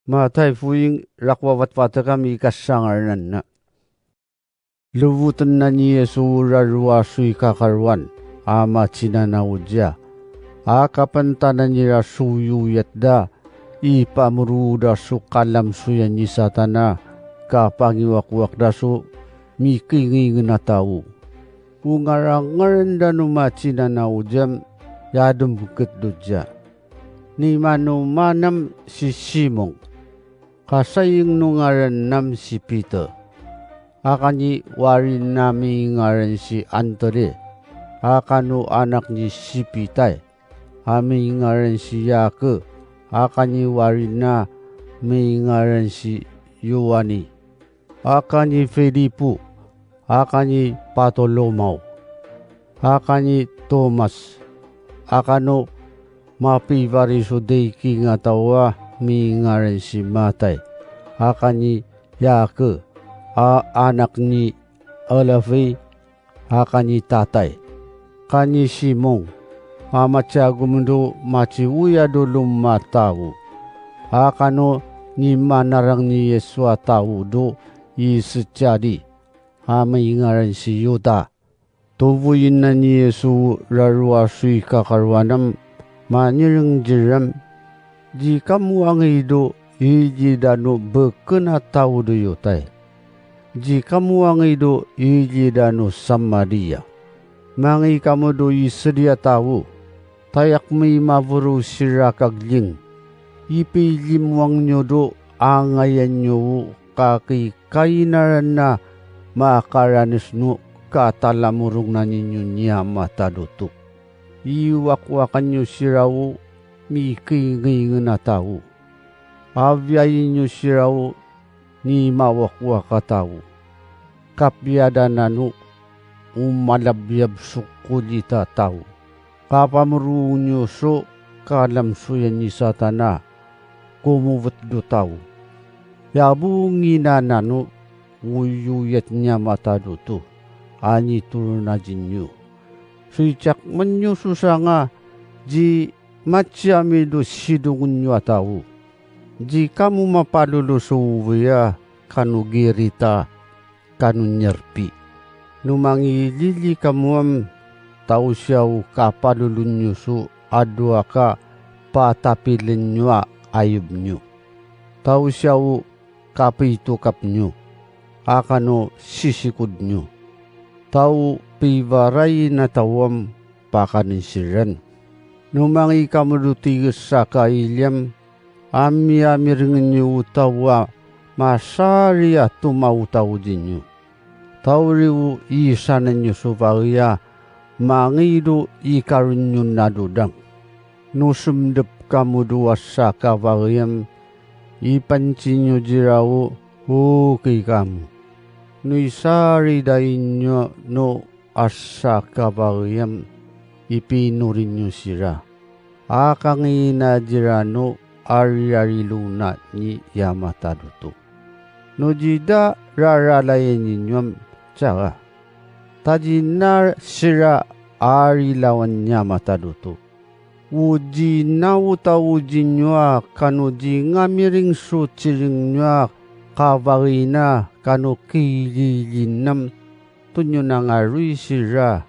Matay fuing rakwawat pata kami kasangaran na. Lubutan na ni Yesu rarwa sui kakarwan, ama cinanaudya. Akapantanan niya suyu yatda, ipamuruda su kalam suya ni satana, kapangiwakwak da su mikingi na tao. Ungarangaran da numacinanaudya, yadum bukit dudya. Ni manumanam si Simong. Kasaying nungaran nam si Peter. Akani warin nami ngaran si Andre. Akanu anak ni si Pitay. Ami ngaran si Yake. Akani warin na may ngaran si Yohani. Akani Filipo. Akani Bartolomao. Akani Thomas. Akano mapivariso day kingatawa. Mi ngaran si Matay. Akani Yake. Anak ni Alafay. Akani Tatay. Kani Simong. Mamatsyagumundo machiuya do lumatawu. Akano ni manarang ni Yeswa tawu do isityadi. May ngaran si Yuda. Tubuyin na ni Yesu rarwa sui kakarwanam. Manirang jiram. Di kamu ang ido, iji dano bekena tau do yotay. Di kamu ang ido, iji dano Samaria. Mangi kamu do isedia tau, tayak may mavuru sira kagling. Ipilim wang nyo do, angayan nyo kaki kainaran na makaranis no katalamurong na ninyo niya matadutok. Iwakwakan nyo siraw, mikingi na tao. Avyayin nyo siraw ni mawakwa ka tao. Kapyada na no umalabyab sukulita tao. Kapamuru nyo so kalamsuyan ni satana kumuvat do tao. Yabungi na no uyuyat niya matado to. Ani turunajin nyo. Suichak man nyo susanga di Matyami do sidungun nyo atawu. Di kamu mapalulusuwaya kanu girita kanu nyerpi. Numangilili kamuam tau siyaw kapalulun nyo su adwa ka patapilin nyo ayub nyo. Tau siyaw kapitukap nyo. Akano sisikod nyo. Tau pivaray na tawam pakaninsiran. Numangi kamudutigas sa kailyam, amiringan niyo utawa, masariya tumautaw din niyo. Tauriw isanan niyo supaya, mangido ikarun niyo nadudang. Nusumdap kamuduwas sa kavaryam, ipansin niyo jiraw, okay kamu. Nuisari dahin niyo no asa kavaryam, ipinurin niyo sira. Akang inajirano ari-ariluna ni Yamataduto. No jida raralayan ninyom tsaka. Tajinar sira arilawan Yamataduto. Uji nauta uji nywa kanu ji ngamiring suciring nywa kavarina kanu kililinam tunyo nangarui sira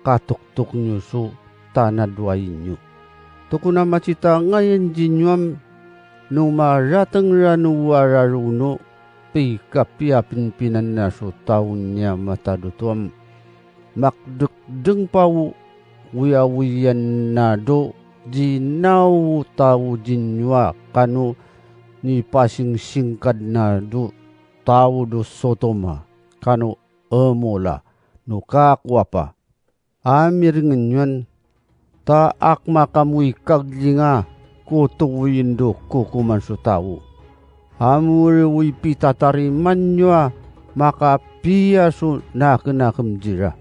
katuktuk nyo su tanadwain nyo. Tukuna macita ngayon jinyam numaratang ranuwararuno pikapiapin na su taon niya matadutuam. Makdukdeng pau wiyawiyan na do jinaw tau jinywa kanu ni pasing singkad na do tau do sotoma kanu emola no kakwapa. Amiringan yun, taak makamuy kaglinga kutuwin do kukuman su tao. Amuriwi pitatariman nyo makapia su nakinakam jira.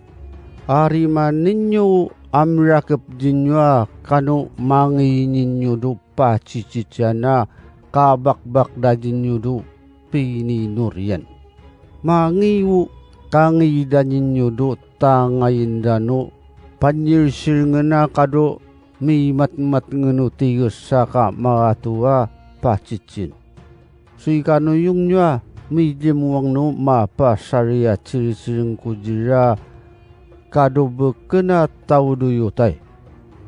Ariman ninyo amrakap jinyo kanu manginin nyo do pachicityana kabakbak da jinyo do pininurian. Mangiwu kangida ninyo do tangayin dano panyirsil nga na kado may matmat nga no tigos saka makatua pachitsin. Suikano yung nyo medium no mapa syariah ciri-ciring kujira kado bekena tau duyutai.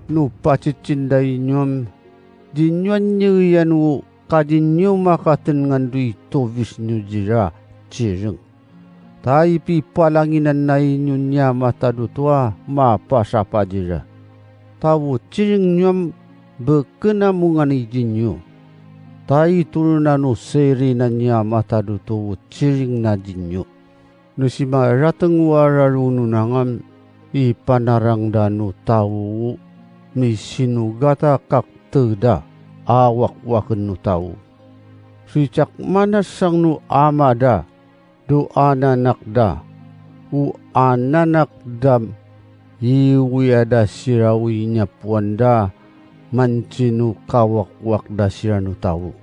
Nu pacicindai nyom jinyon nyuyan wu kadinyo makaten ngandui tovis nyu jira ciring. Tai pi palanginan nai nyunya mata dutua mapa sapa jira. Tawu ciring nyom bekena mungani jinyo. Tai turunanu seri nanya mata dutu ciring na jinyo. Nusima rateng wararunu nangam i panarang danu tawu misinu gata kak teda awak waken nu tawu. Sicak mana sang nu amada do ananak da u ananak dam iwi ada sirawinya puanda mancinu kawak wak da siranu tawu.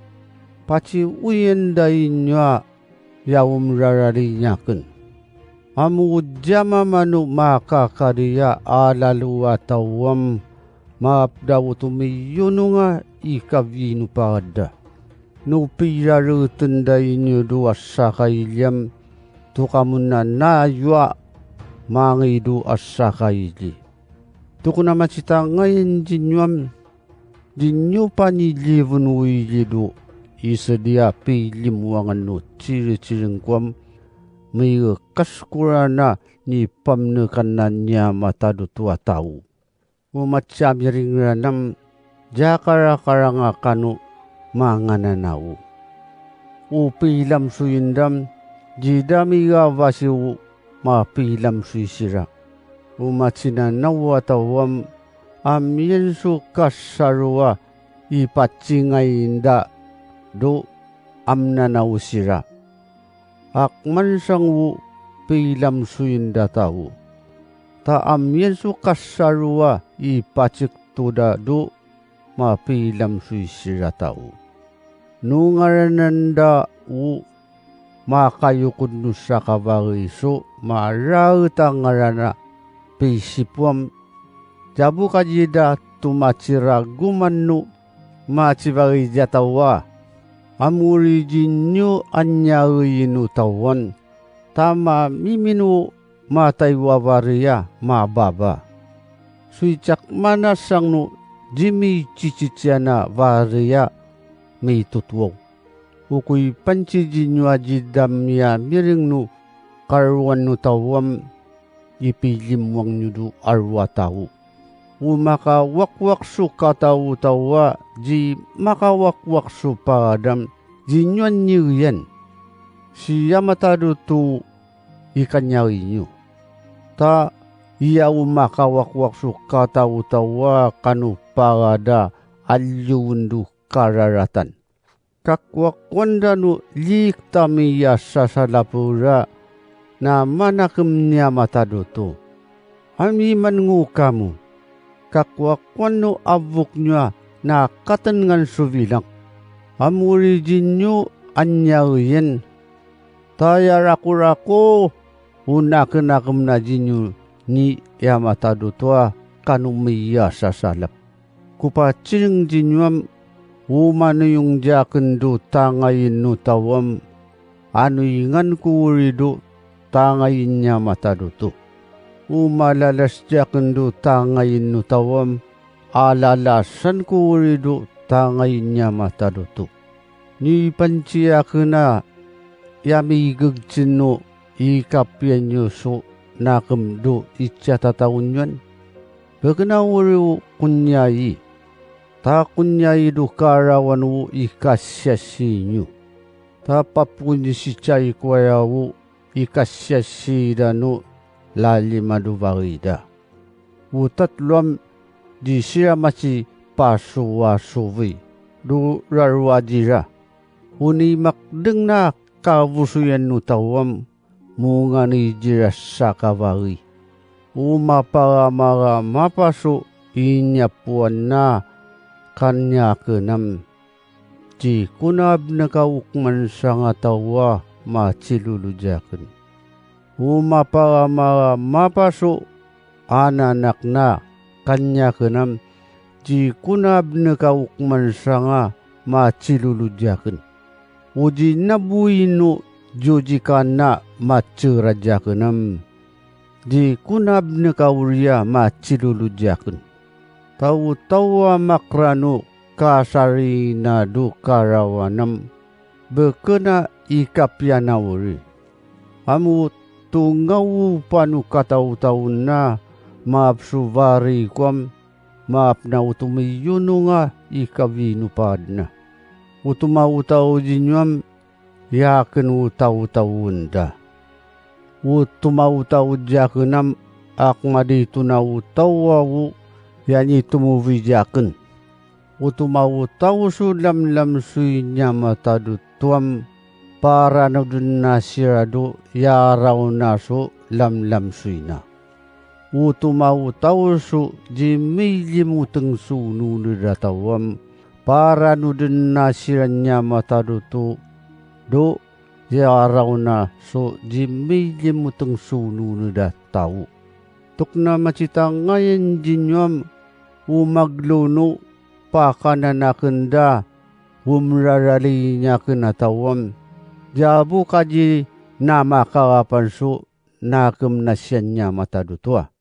Paci uyen dainya yaum rarari nyaken. Amu jama manu maka kariya alalu atawam maapdaw tumiyununga ikavinu pada. No piraru tendai nyo dua sakailyam tukamuna na yua mangidu asakaili. Tukuna macita ngayon jinyo panilivun wilidu isadia pilimuangan no ciri-ciring kwam may kaskurana ni pamnekanan matado tua tau. Umatsami ring ranam jakara karanga kanu mangananaw. Upilam suyindam jidami gavasiw mapilam suyisira. Umatsinanaw atawam amyensu kasarua ipatsingainda do amnanaw sira. Akman sangwu pilam suyinda tahu. Ta amyensu kasarua ipacik tuda do mapilam suyisira tahu. Nungarananda u makayukod no sa kabariso marauta ngarana pisipwam jabu kajida tumatira gumanno macibari jatawa amuri jinyo anyawinu tawan tama miminu mataywawaria mababa suicak mana sangno jimi ciciciana waria may tutwaw. Ukuy panci jinyo ajidam ya miring nu karwan nu tawam ipilimwang nyo du arwa tawu. Umaka wakwak su katawu tawa ji maka wakwak su padam jinyon nyo yan. Siya matado tu ikanyawi nyo. Ta iya umaka wakwak su katawu tawa kanu parada alyundu kararatan. Kakwakwanda nu liktamiya sa salapura na manakem niya mataduto. Ami manungu kamu. Kakwakwan nu abuk niya na katangan subilang. Amuri jinyo anyawiyan. Taya raku-raku unakenakem na jinyo ni ya mataduto kanumiya sa salap. Kupaciring jinyo umano yung jakendo tangayin no tawam ano ingan kurido tangayin niya mataduto. Umalalas jakendo tangayin no tawam alalasan kurido tangayin niya mataduto. Ni panciya na yamigagtsin no ikapyan nyo so nakamdo itsatatawun yun. Baganawari kunyayi. Ta kunyai do karawan wu ikasyasinyo. Ta papunyi si chay kwaya wu ikasyasida no lalimadu varida. Wu tatlom di siya masi pasuwa suvi do rarwadira. Uni makdeng na kavusuyan no tawam munga ni jira sa kavari. Umaparamara mapaso inyapuan na kanya kenam ji kunab nakaukman sanga tawa macilulujaken. Umaparamara mapaso ananak na kanya kenam ji kunab nakaukman sanga macilulujaken. uji nabuinu jujikana macurajakenam di kunab nekauria macilulujaken tawa makranu kasarina dukarawanam bekena ikapyanawuri amu tungau panu katau-taun na maap suvari kwam maap na utumiyununga ikavinupadna utumautau jinyam yaken utau-taunda utumautau jakenam akmadi tunau-tawawu yani tumuvijaken utumautau sulam-lam suinya matadu tuam para nagdun nasirado yaraw naso lam-lam suina utumautau su jimilimuteng sunu nidatawam para nudun nasiranya matadu tu do yaraw na so jimilimuteng sunu nidataw tukna macita ngayon jinyam umagluno pakananakenda umraralinya kenatawam jabu kaji nama kawapan su nakem nasyannya mata dutua